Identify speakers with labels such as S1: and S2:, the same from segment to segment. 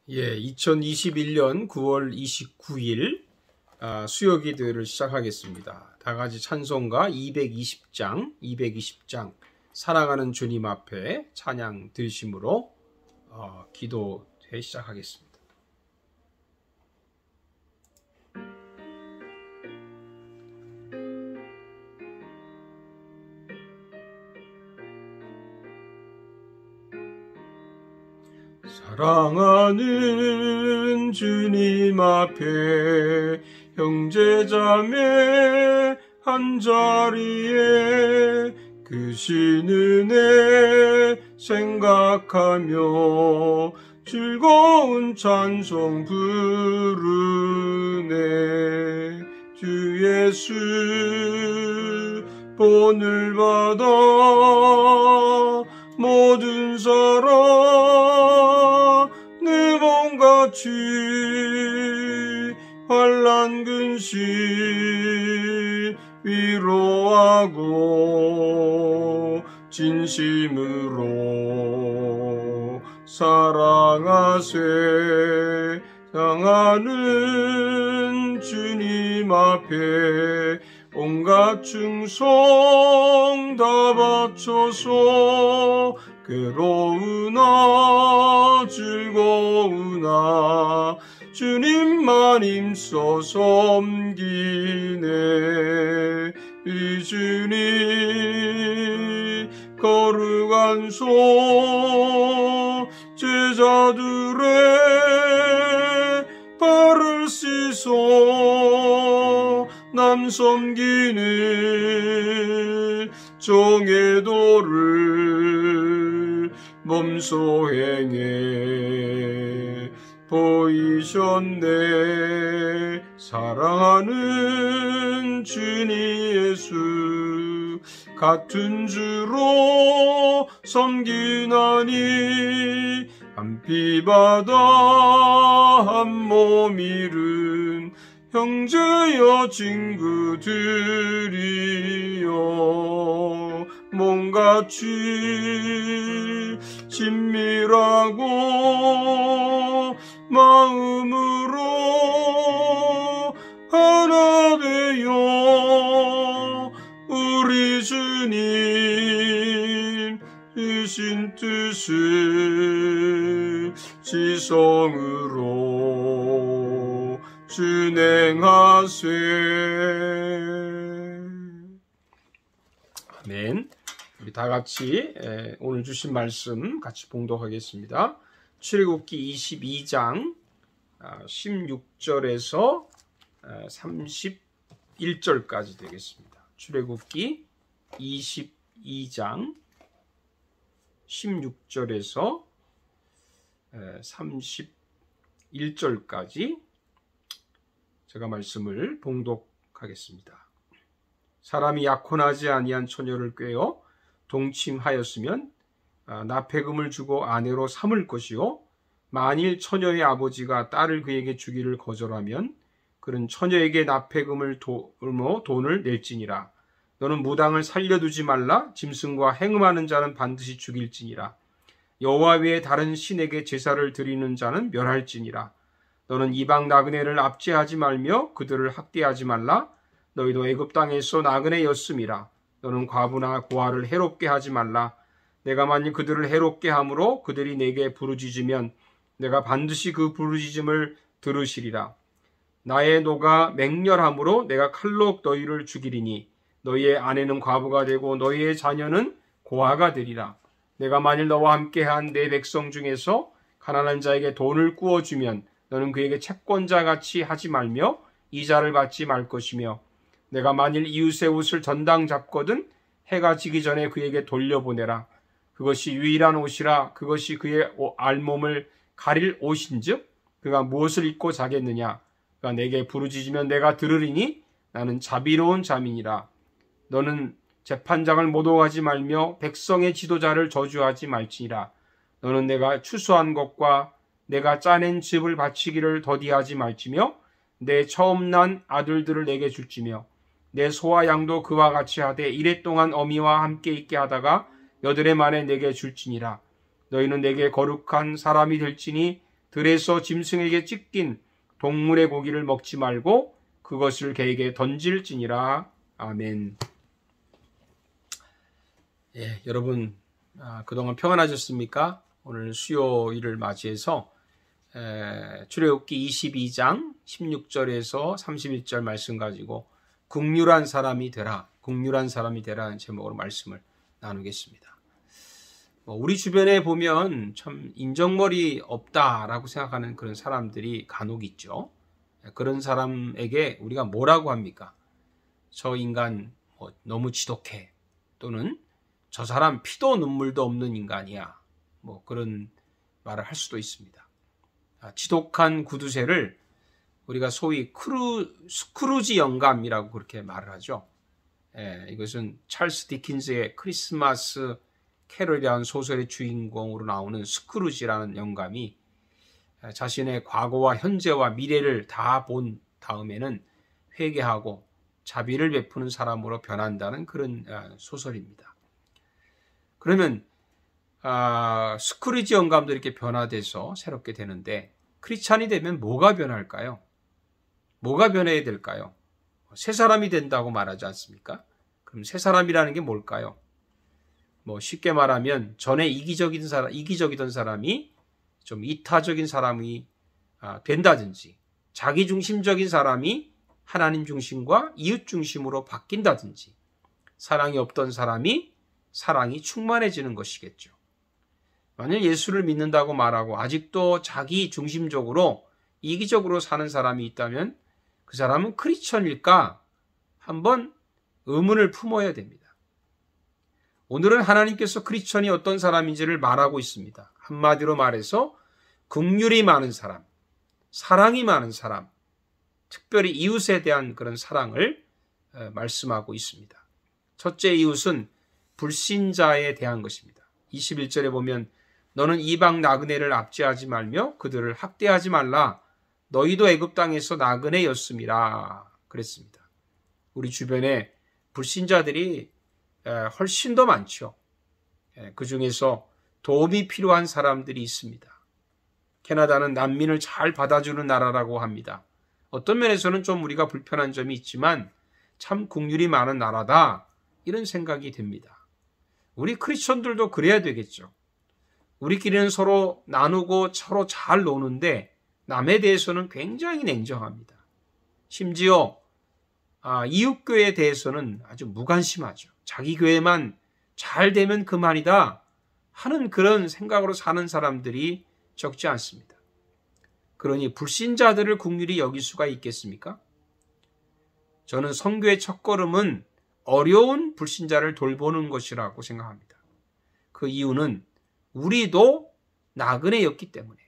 S1: 2021년 9월 29일 수요 기도를 시작하겠습니다. 다 같이 찬송가 220장 사랑하는 주님 앞에 찬양 드리심으로 기도회 시작하겠습니다. 사랑하는 주님 앞에 형제자매 한자리에 크신 은혜 생각하며 즐거운 찬송 부르네. 주 예수 본을 받아 모든 사람 내 몸같이 환난 근심 위로하고 진심으로 사랑하세. 사랑하는 주님 앞에 온갖 충성 다 바쳐서 괴로우나 즐거우나 주님만 힘써 섬기네. 이 주님 거룩한 손 제자들의 발을 씻어 남 섬기는 종의 도를 몸소 행해 보이셨네. 사랑하는 주님 예수 같은 주로 섬기나니 한 피바다 한 몸 이룬 형제여 친구들이여 몸같이 친밀하고 마음으로 하나 되어 우리 주님 주신 뜻을 지성으로 준행하세. 아멘. 우리 다 같이 오늘 주신 말씀 같이 봉독하겠습니다. 출애굽기 22장 16절에서 31절까지 되겠습니다. 출애굽기 22장 16절에서 31절까지 제가 말씀을 봉독하겠습니다. 사람이 약혼하지 아니한 처녀를 꾀어 동침하였으면 납폐금을 주고 아내로 삼을 것이요, 만일 처녀의 아버지가 딸을 그에게 주기를 거절하면 그는 처녀에게 납폐금을 돈을 낼지니라. 너는 무당을 살려두지 말라. 짐승과 행음하는 자는 반드시 죽일지니라. 여호와 외에 다른 신에게 제사를 드리는 자는 멸할지니라. 너는 이방 나그네를 압제하지 말며 그들을 학대하지 말라. 너희도 애굽 땅에서 나그네였음이라. 너는 과부나 고아를 해롭게 하지 말라. 내가 만일 그들을 해롭게 함으로 그들이 내게 부르짖으면 내가 반드시 그 부르짖음을 들으시리라. 나의 노가 맹렬함으로 내가 칼로 너희를 죽이리니 너희의 아내는 과부가 되고 너희의 자녀는 고아가 되리라. 내가 만일 너와 함께한 내 백성 중에서 가난한 자에게 돈을 꾸어주면 너는 그에게 채권자같이 하지 말며 이자를 받지 말 것이며, 내가 만일 이웃의 옷을 전당 잡거든 해가 지기 전에 그에게 돌려보내라. 그것이 유일한 옷이라. 그것이 그의 알몸을 가릴 옷인즉 그가 무엇을 입고 자겠느냐. 그가 내게 부르짖으면 내가 들으리니 나는 자비로운 자민이라. 너는 재판장을 모독하지 말며 백성의 지도자를 저주하지 말지니라. 너는 내가 추수한 것과 내가 짜낸 즙을 바치기를 더디하지 말지며 내 처음 난 아들들을 내게 줄지며 내 소와 양도 그와 같이 하되 이랫동안 어미와 함께 있게 하다가 여드레 만에 내게 줄지니라. 너희는 내게 거룩한 사람이 될지니 들에서 짐승에게 찢긴 동물의 고기를 먹지 말고 그것을 개에게 던질지니라. 아멘. 예, 여러분 그동안 평안하셨습니까? 오늘 수요일을 맞이해서 출애굽기 22장 16절에서 31절 말씀 가지고 긍휼한 사람이 되라, 긍휼한 사람이 되라는 제목으로 말씀을 나누겠습니다. 우리 주변에 보면 참 인정머리 없다라고 생각하는 그런 사람들이 간혹 있죠. 그런 사람에게 우리가 뭐라고 합니까? 저 인간 너무 지독해, 또는 저 사람 피도 눈물도 없는 인간이야, 그런 말을 할 수도 있습니다. 지독한 구두쇠를 우리가 소위 스크루지 영감이라고 그렇게 말을 하죠. 이것은 찰스 디킨스의 크리스마스 캐럴이라는 소설의 주인공으로 나오는 스크루지라는 영감이 자신의 과거와 현재와 미래를 다 본 다음에는 회개하고 자비를 베푸는 사람으로 변한다는 그런 소설입니다. 그러면 스크루지 영감도 이렇게 변화돼서 새롭게 되는데, 크리스찬이 되면 뭐가 변할까요? 뭐가 변해야 될까요? 새 사람이 된다고 말하지 않습니까? 그럼 새 사람이라는 게 뭘까요? 쉽게 말하면 전에 이기적이던 사람이 좀 이타적인 사람이 된다든지, 자기중심적인 사람이 하나님 중심과 이웃 중심으로 바뀐다든지, 사랑이 없던 사람이 사랑이 충만해지는 것이겠죠. 만약 예수를 믿는다고 말하고 아직도 자기 중심적으로 이기적으로 사는 사람이 있다면 그 사람은 크리스천일까? 한번 의문을 품어야 됩니다. 오늘은 하나님께서 크리스천이 어떤 사람인지를 말하고 있습니다. 한마디로 말해서 긍휼이 많은 사람, 사랑이 많은 사람, 특별히 이웃에 대한 그런 사랑을 말씀하고 있습니다. 첫째 이웃은 불신자에 대한 것입니다. 21절에 보면 너는 이방 나그네를 압제하지 말며 그들을 학대하지 말라. 너희도 애굽 땅에서 나그네였음이라 그랬습니다. 우리 주변에 불신자들이 훨씬 더 많죠. 그 중에서 도움이 필요한 사람들이 있습니다. 캐나다는 난민을 잘 받아주는 나라라고 합니다. 어떤 면에서는 좀 우리가 불편한 점이 있지만 참 긍휼이 많은 나라다, 이런 생각이 듭니다. 우리 크리스천들도 그래야 되겠죠. 우리끼리는 서로 나누고 서로 잘 노는데 남에 대해서는 굉장히 냉정합니다. 심지어 이웃교회에 대해서는 아주 무관심하죠. 자기 교회만 잘 되면 그만이다 하는 그런 생각으로 사는 사람들이 적지 않습니다. 그러니 불신자들을 긍휼히 여길 수가 있겠습니까? 저는 선교의 첫걸음은 어려운 불신자를 돌보는 것이라고 생각합니다. 그 이유는 우리도 나그네였기 때문에,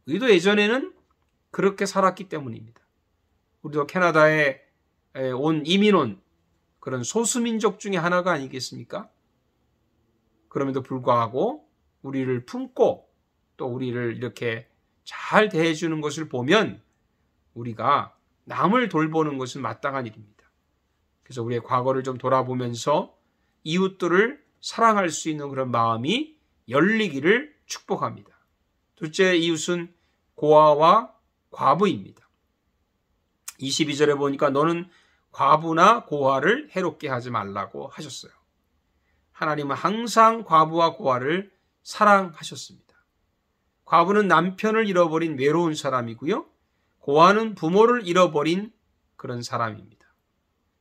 S1: 우리도 예전에는 그렇게 살았기 때문입니다. 우리도 캐나다에 이민 온 그런 소수민족 중에 하나가 아니겠습니까? 그럼에도 불구하고 우리를 품고 또 우리를 이렇게 잘 대해주는 것을 보면 우리가 남을 돌보는 것은 마땅한 일입니다. 그래서 우리의 과거를 좀 돌아보면서 이웃들을 사랑할 수 있는 그런 마음이 열리기를 축복합니다. 둘째 이웃은 고아와 과부입니다. 22절에 보니까 너는 과부나 고아를 해롭게 하지 말라고 하셨어요. 하나님은 항상 과부와 고아를 사랑하셨습니다. 과부는 남편을 잃어버린 외로운 사람이고요. 고아는 부모를 잃어버린 그런 사람입니다.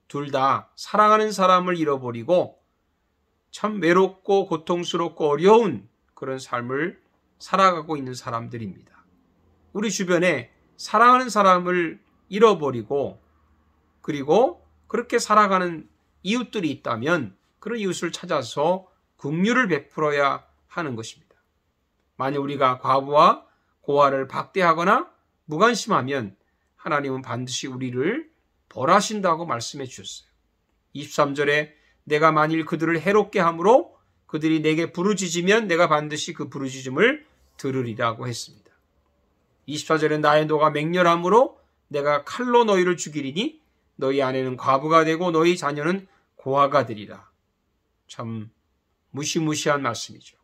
S1: 둘 다 사랑하는 사람을 잃어버리고 참 외롭고 고통스럽고 어려운 그런 삶을 살아가고 있는 사람들입니다. 우리 주변에 사랑하는 사람을 잃어버리고 그리고 그렇게 살아가는 이웃들이 있다면 그런 이웃을 찾아서 긍휼을 베풀어야 하는 것입니다. 만약 우리가 과부와 고아를 박대하거나 무관심하면 하나님은 반드시 우리를 벌하신다고 말씀해 주셨어요. 23절에 내가 만일 그들을 해롭게 함으로 그들이 내게 부르짖으면 내가 반드시 그 부르짖음을 들으리라고 했습니다. 24절에 나의 노가 맹렬함으로 내가 칼로 너희를 죽이리니 너희 아내는 과부가 되고 너희 자녀는 고아가 되리라. 참 무시무시한 말씀이죠.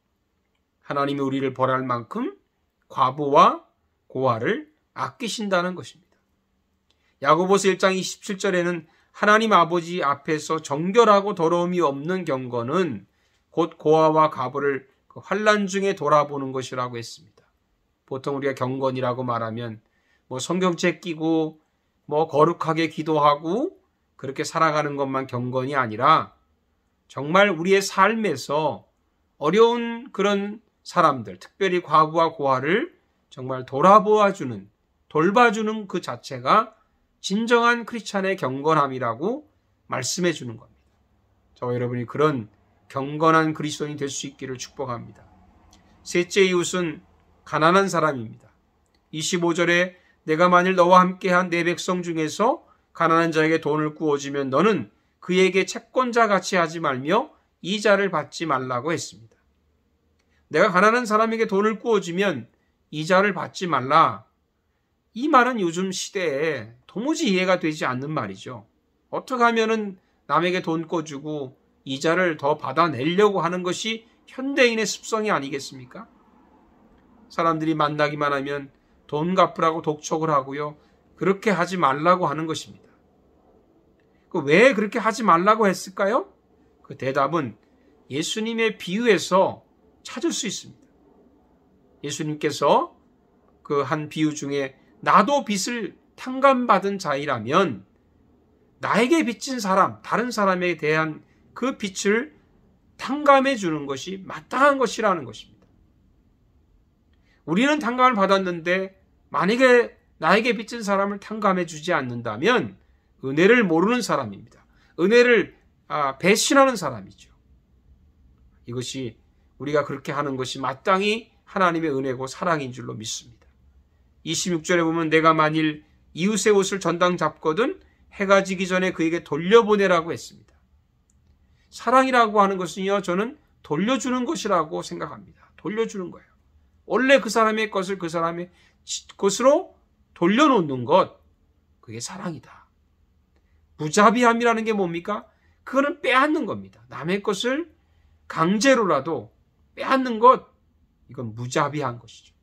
S1: 하나님이 우리를 벌할 만큼 과부와 고아를 아끼신다는 것입니다. 야고보서 1장 27절에는 하나님 아버지 앞에서 정결하고 더러움이 없는 경건은 곧 고아와 과부를 환난 중에 돌아보는 것이라고 했습니다. 보통 우리가 경건이라고 말하면 성경책 끼고 거룩하게 기도하고 그렇게 살아가는 것만 경건이 아니라 정말 우리의 삶에서 어려운 그런 사람들, 특별히 과부와 고아를 정말 돌아보아주는, 돌봐주는 그 자체가 진정한 크리스찬의 경건함이라고 말씀해 주는 겁니다. 저와 여러분이 그런 경건한 그리스도인이 될 수 있기를 축복합니다. 셋째 이웃은 가난한 사람입니다. 25절에 내가 만일 너와 함께한 내 백성 중에서 가난한 자에게 돈을 구워주면 너는 그에게 채권자 같이 하지 말며 이자를 받지 말라고 했습니다. 내가 가난한 사람에게 돈을 구워주면 이자를 받지 말라. 이 말은 요즘 시대에 도무지 이해가 되지 않는 말이죠. 어떻게 하면은 남에게 돈 꿔주고 이자를 더 받아내려고 하는 것이 현대인의 습성이 아니겠습니까? 사람들이 만나기만 하면 돈 갚으라고 독촉을 하고요. 그렇게 하지 말라고 하는 것입니다. 왜 그렇게 하지 말라고 했을까요? 그 대답은 예수님의 비유에서 찾을 수 있습니다. 예수님께서 그 한 비유 중에 나도 빚을 탕감받은 자이라면 나에게 빚진 사람, 다른 사람에 대한 그 빚을 탕감해 주는 것이 마땅한 것이라는 것입니다. 우리는 탕감을 받았는데 만약에 나에게 빚진 사람을 탕감해 주지 않는다면 은혜를 모르는 사람입니다. 은혜를 배신하는 사람이죠. 이것이 우리가 그렇게 하는 것이 마땅히 하나님의 은혜고 사랑인 줄로 믿습니다. 26절에 보면 내가 만일 이웃의 옷을 전당 잡거든 해가 지기 전에 그에게 돌려보내라고 했습니다. 사랑이라고 하는 것은요, 저는 돌려주는 것이라고 생각합니다. 돌려주는 거예요. 원래 그 사람의 것을 그 사람의 것으로 돌려놓는 것, 그게 사랑이다. 무자비함이라는 게 뭡니까? 그거는 빼앗는 겁니다. 남의 것을 강제로라도 빼앗는 것, 이건 무자비한 것이죠.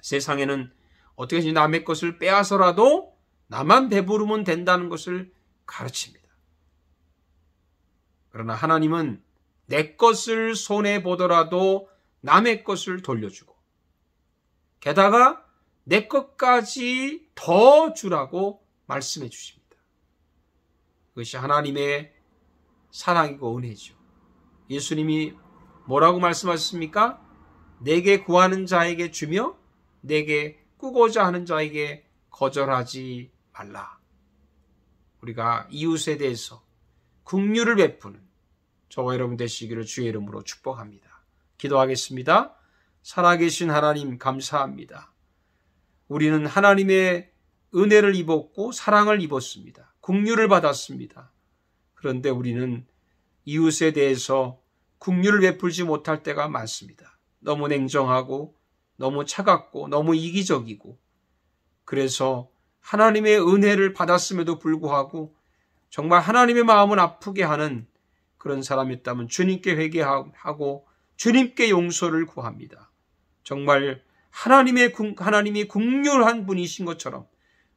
S1: 세상에는 어떻게 남의 것을 빼앗아서라도 나만 배부르면 된다는 것을 가르칩니다. 그러나 하나님은 내 것을 손해보더라도 남의 것을 돌려주고 게다가 내 것까지 더 주라고 말씀해 주십니다. 그것이 하나님의 사랑이고 은혜죠. 예수님이 뭐라고 말씀하셨습니까? 내게 구하는 자에게 주며 내게 꾸고자 하는 자에게 거절하지 말라. 우리가 이웃에 대해서 긍휼을 베푸는 저와 여러분 되시기를 주의 이름으로 축복합니다. 기도하겠습니다. 살아계신 하나님 감사합니다. 우리는 하나님의 은혜를 입었고 사랑을 입었습니다. 긍휼을 받았습니다. 그런데 우리는 이웃에 대해서 긍휼을 베풀지 못할 때가 많습니다. 너무 냉정하고 너무 차갑고 너무 이기적이고 그래서 하나님의 은혜를 받았음에도 불구하고 정말 하나님의 마음을 아프게 하는 그런 사람이 있다면 주님께 회개하고 주님께 용서를 구합니다. 정말 하나님이 긍휼한 분이신 것처럼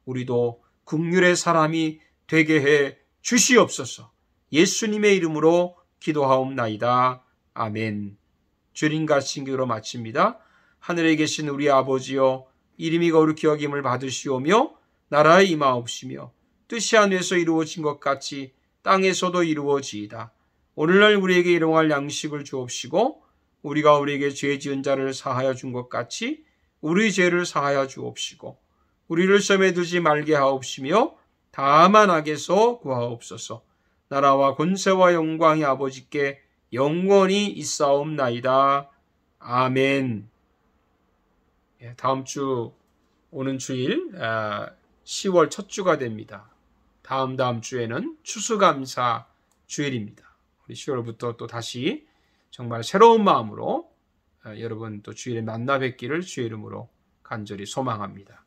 S1: 우리도 긍휼의 사람이 되게 해 주시옵소서. 예수님의 이름으로 기도하옵나이다. 아멘. 주님과 신기로 마칩니다. 하늘에 계신 우리 아버지여, 이름이 거룩히 여김을 받으시오며 나라의 임하옵시며 뜻이 하늘에서 이루어진 것 같이 땅에서도 이루어지이다. 오늘날 우리에게 일용할 양식을 주옵시고 우리가 우리에게 죄 지은 자를 사하여 준 것 같이 우리 죄를 사하여 주옵시고 우리를 시험에 들지 말게 하옵시며 다만 악에서 구하옵소서. 나라와 권세와 영광이 아버지께 영원히 있사옵나이다. 아멘. 다음 주 오는 주일 10월 첫 주가 됩니다. 다음 주에는 추수감사 주일입니다. 우리 10월부터 또 다시 정말 새로운 마음으로 여러분 또 주일에 만나 뵙기를 주의 이름으로 간절히 소망합니다.